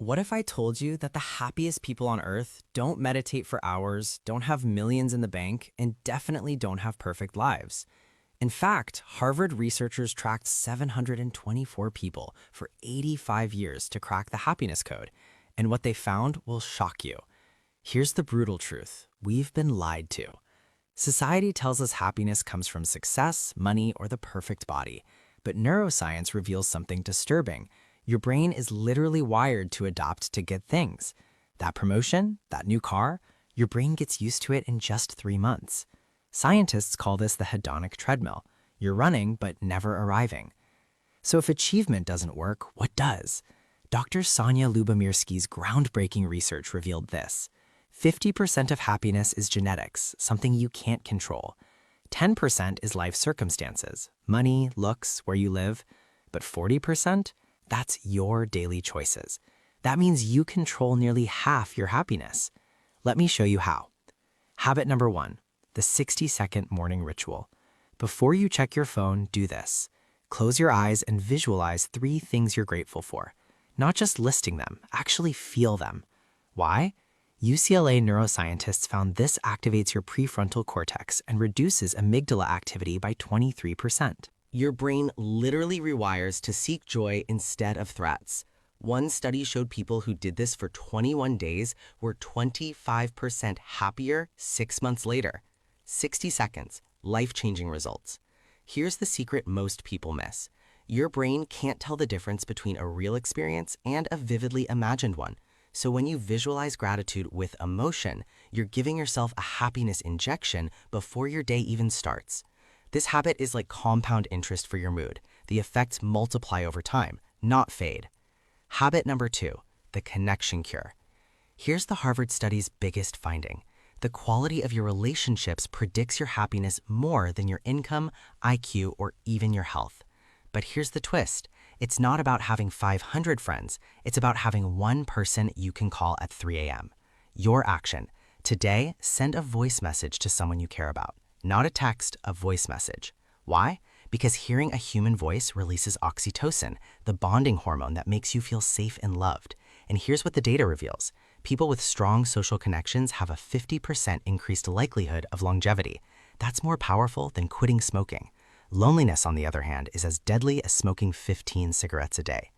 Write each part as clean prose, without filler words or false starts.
What if I told you that the happiest people on earth don't meditate for hours, don't have millions in the bank, and definitely don't have perfect lives? In fact, Harvard researchers tracked 724 people for 85 years to crack the happiness code, and what they found will shock you. Here's the brutal truth: we've been lied to. Society tells us happiness comes from success, money, or the perfect body. But neuroscience reveals something disturbing. Your brain is literally wired to adapt to good things. That promotion, that new car, your brain gets used to it in just 3 months. Scientists call this the hedonic treadmill. You're running, but never arriving. So if achievement doesn't work, what does? Dr. Sonia Lubomirski's groundbreaking research revealed this. 50% of happiness is genetics, something you can't control. 10% is life circumstances, money, looks, where you live. But 40%? That's your daily choices. That means you control nearly half your happiness. Let me show you how. Habit number 1, the 60-second morning ritual. Before you check your phone, do this. Close your eyes and visualize 3 things you're grateful for. Not just listing them, actually feel them. Why? UCLA neuroscientists found this activates your prefrontal cortex and reduces amygdala activity by 23%. Your brain literally rewires to seek joy instead of threats. One study showed people who did this for 21 days were 25% happier 6 months later. 60 seconds, life-changing results. Here's the secret most people miss. Your brain can't tell the difference between a real experience and a vividly imagined one. So when you visualize gratitude with emotion, you're giving yourself a happiness injection before your day even starts. This habit is like compound interest for your mood. The effects multiply over time, not fade. Habit number 2, the connection cure. Here's the Harvard study's biggest finding. The quality of your relationships predicts your happiness more than your income, IQ, or even your health. But here's the twist. It's not about having 500 friends. It's about having one person you can call at 3 a.m. Your action. Today, send a voice message to someone you care about. Not a text, a voice message. Why? Because hearing a human voice releases oxytocin, the bonding hormone that makes you feel safe and loved. And here's what the data reveals. People with strong social connections have a 50% increased likelihood of longevity. That's more powerful than quitting smoking. Loneliness, on the other hand, is as deadly as smoking 15 cigarettes a day.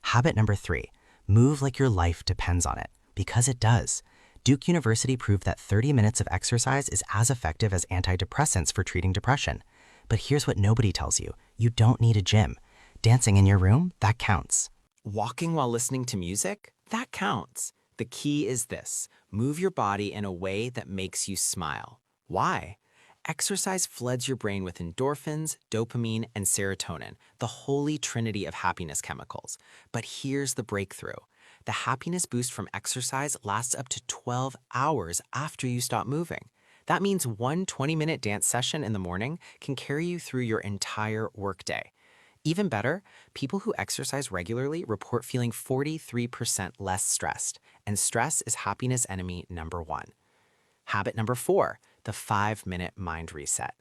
Habit number 3, move like your life depends on it, because it does. Duke University proved that 30 minutes of exercise is as effective as antidepressants for treating depression. But here's what nobody tells you. You don't need a gym. Dancing in your room, that counts. Walking while listening to music, that counts. The key is this: move your body in a way that makes you smile. Why? Exercise floods your brain with endorphins, dopamine, and serotonin, the holy trinity of happiness chemicals. But here's the breakthrough. The happiness boost from exercise lasts up to 12 hours after you stop moving. That means one 20-minute dance session in the morning can carry you through your entire workday. Even better, people who exercise regularly report feeling 43% less stressed, and stress is happiness enemy number 1. Habit number 4, the 5-minute mind reset.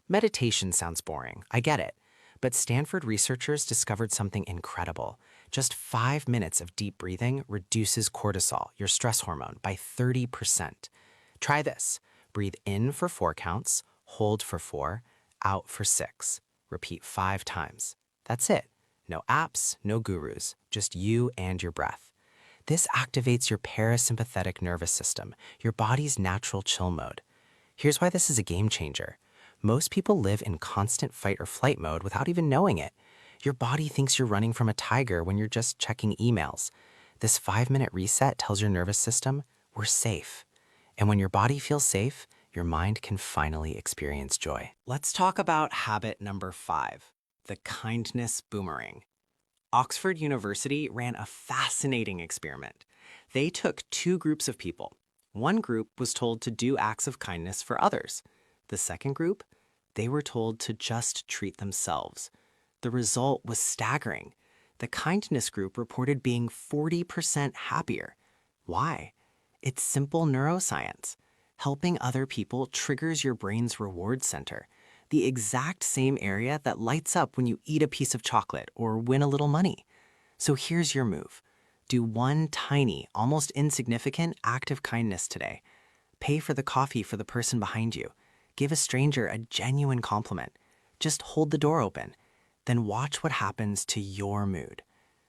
Meditation sounds boring, I get it. But Stanford researchers discovered something incredible. Just 5 minutes of deep breathing reduces cortisol, your stress hormone, by 30%. Try this. Breathe in for 4 counts, hold for 4, out for 6. Repeat 5 times. That's it. No apps, no gurus, just you and your breath. This activates your parasympathetic nervous system, your body's natural chill mode. Here's why this is a game changer. Most people live in constant fight or flight mode without even knowing it. Your body thinks you're running from a tiger when you're just checking emails. This 5-minute reset tells your nervous system, we're safe. And when your body feels safe, your mind can finally experience joy. Let's talk about habit number 5, the kindness boomerang. Oxford University ran a fascinating experiment. They took 2 groups of people. One group was told to do acts of kindness for others. The second group, they were told to just treat themselves. The result was staggering. The kindness group reported being 40% happier. Why? It's simple neuroscience. Helping other people triggers your brain's reward center, the exact same area that lights up when you eat a piece of chocolate or win a little money. So here's your move. Do one tiny, almost insignificant act of kindness today. Pay for the coffee for the person behind you. Give a stranger a genuine compliment. Just hold the door open. Then watch what happens to your mood.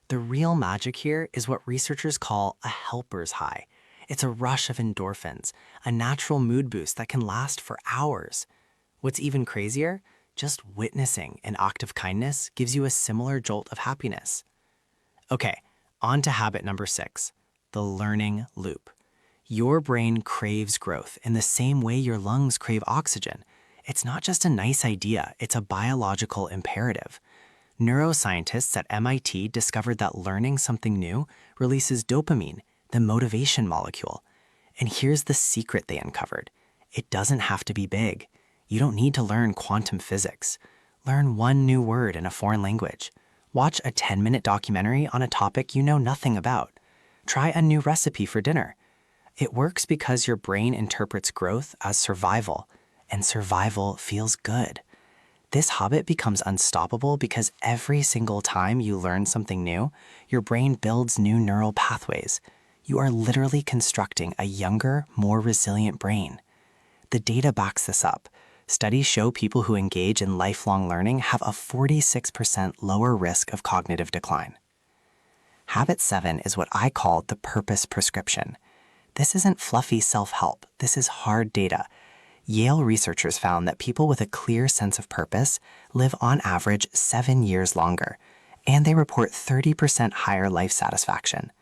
The real magic here is what researchers call a helper's high. It's a rush of endorphins, a natural mood boost that can last for hours. What's even crazier? Just witnessing an act of kindness gives you a similar jolt of happiness. Okay, on to habit number 6, the learning loop. Your brain craves growth in the same way your lungs crave oxygen. It's not just a nice idea, it's a biological imperative. Neuroscientists at MIT discovered that learning something new releases dopamine, the motivation molecule. And here's the secret they uncovered. It doesn't have to be big. You don't need to learn quantum physics. Learn one new word in a foreign language. Watch a 10-minute documentary on a topic you know nothing about. Try a new recipe for dinner. It works because your brain interprets growth as survival, and survival feels good. This habit becomes unstoppable because every single time you learn something new, your brain builds new neural pathways. You are literally constructing a younger, more resilient brain. The data backs this up. Studies show people who engage in lifelong learning have a 46% lower risk of cognitive decline. Habit 7 is what I call the purpose prescription. This isn't fluffy self-help. This is hard data. Yale researchers found that people with a clear sense of purpose live on average 7 years longer, and they report 30% higher life satisfaction.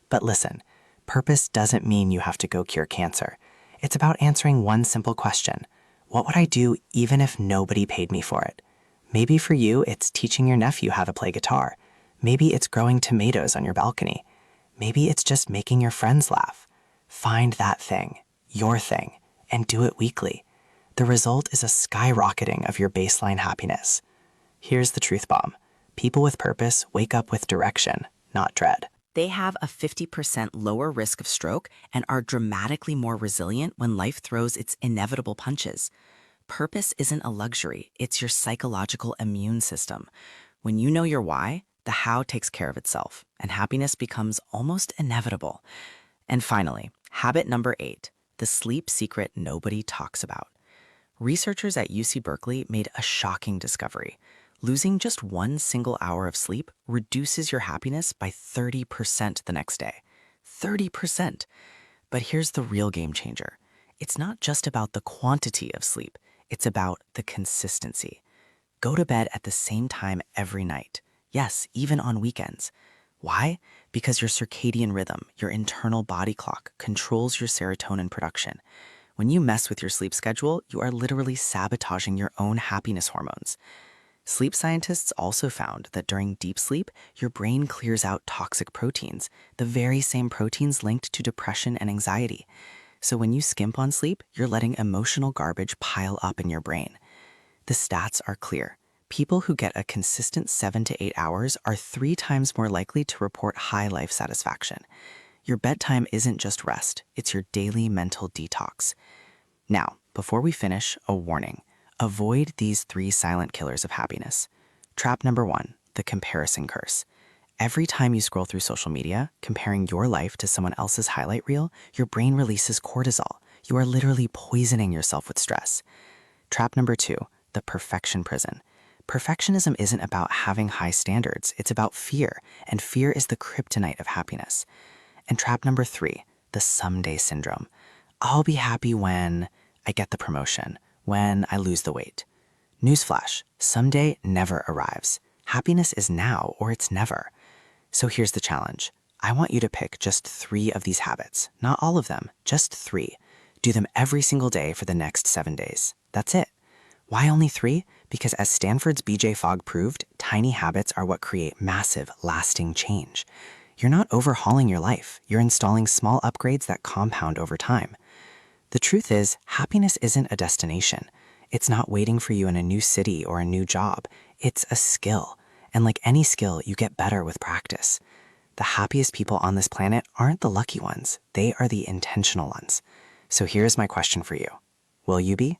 But listen, purpose doesn't mean you have to go cure cancer. It's about answering one simple question. What would I do even if nobody paid me for it? Maybe for you, it's teaching your nephew how to play guitar. Maybe it's growing tomatoes on your balcony. Maybe it's just making your friends laugh. Find that thing, your thing, and do it weekly. The result is a skyrocketing of your baseline happiness. Here's the truth bomb. People with purpose wake up with direction, not dread. They have a 50% lower risk of stroke and are dramatically more resilient when life throws its inevitable punches. Purpose isn't a luxury, it's your psychological immune system. When you know your why, the how takes care of itself, and happiness becomes almost inevitable. And finally, habit number 8, the sleep secret nobody talks about. Researchers at UC Berkeley made a shocking discovery. Losing just 1 single hour of sleep reduces your happiness by 30% the next day. 30%! But here's the real game changer. It's not just about the quantity of sleep, it's about the consistency. Go to bed at the same time every night. Yes, even on weekends. Why? Because your circadian rhythm, your internal body clock, controls your serotonin production. When you mess with your sleep schedule, you are literally sabotaging your own happiness hormones. Sleep scientists also found that during deep sleep, your brain clears out toxic proteins, the very same proteins linked to depression and anxiety. So when you skimp on sleep, you're letting emotional garbage pile up in your brain. The stats are clear. People who get a consistent 7 to 8 hours are 3 times more likely to report high life satisfaction. Your bedtime isn't just rest, it's your daily mental detox. Now, before we finish, a warning. Avoid these 3 silent killers of happiness. Trap number 1, the comparison curse. Every time you scroll through social media, comparing your life to someone else's highlight reel, your brain releases cortisol. You are literally poisoning yourself with stress. Trap number 2, the perfection prison. Perfectionism isn't about having high standards, it's about fear, and fear is the kryptonite of happiness. And trap number 3, the someday syndrome. I'll be happy when I get the promotion, when I lose the weight. Newsflash, someday never arrives. Happiness is now or it's never. So here's the challenge. I want you to pick just 3 of these habits, not all of them, just 3. Do them every single day for the next 7 days. That's it. Why only 3? Because as Stanford's BJ Fogg proved, tiny habits are what create massive, lasting change. You're not overhauling your life. You're installing small upgrades that compound over time. The truth is, happiness isn't a destination. It's not waiting for you in a new city or a new job. It's a skill. And like any skill, you get better with practice. The happiest people on this planet aren't the lucky ones. They are the intentional ones. So here's my question for you. Will you be?